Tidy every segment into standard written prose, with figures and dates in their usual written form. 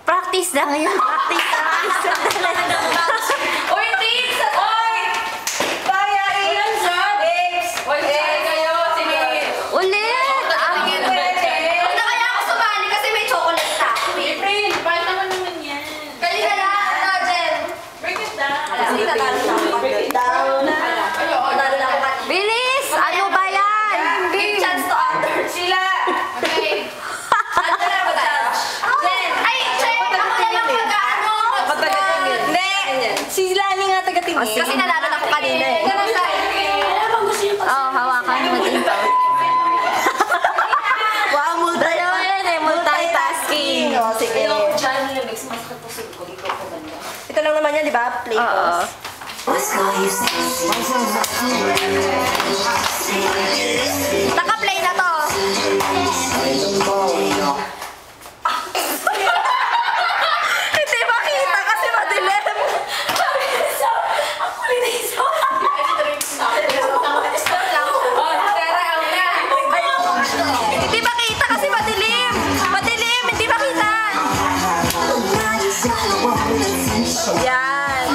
Practice lang yun. Practice lang. Uy, tips! Uy! Kaya ilan sa babes! Uy, kayo! Sige! Ulit! Huwag na kaya ako sumali kasi may chocolate ta. April, paano naman yan? Kanina lang, Jen! Break it down. Kasi tatalo na ako. Break it down. Tatalo na ako. Bilis! Ano ba yan? Give chance to others. Sila! Okay. Ano na ba tayo? Jen! Ay, Jen! Ako na lang mag-ano! Hindi! Si Lani nga taga-tingin. Kasi nalaro na ako kanina eh. Ganun tayo. Oo, hawakan mo dito. Wow, Dalawa yan eh, multitasking. O, sige. Ito lang naman yan, di ba? Play Oo. pause. Naka-play na to. Hindi makita kasi madilim. Hindi makita kasi madilim. Madilim, hindi makita. Yan.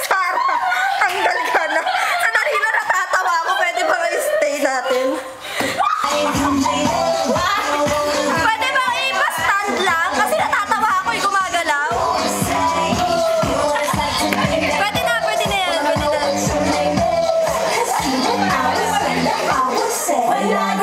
Sarah, tanggal ka na. Sandali na natatawa ako. Pwede ba i-stay natin? Pwede ba ipa-stand lang? Kasi natatawa ako, gumagalaw. Pwede na yan. Pwede na.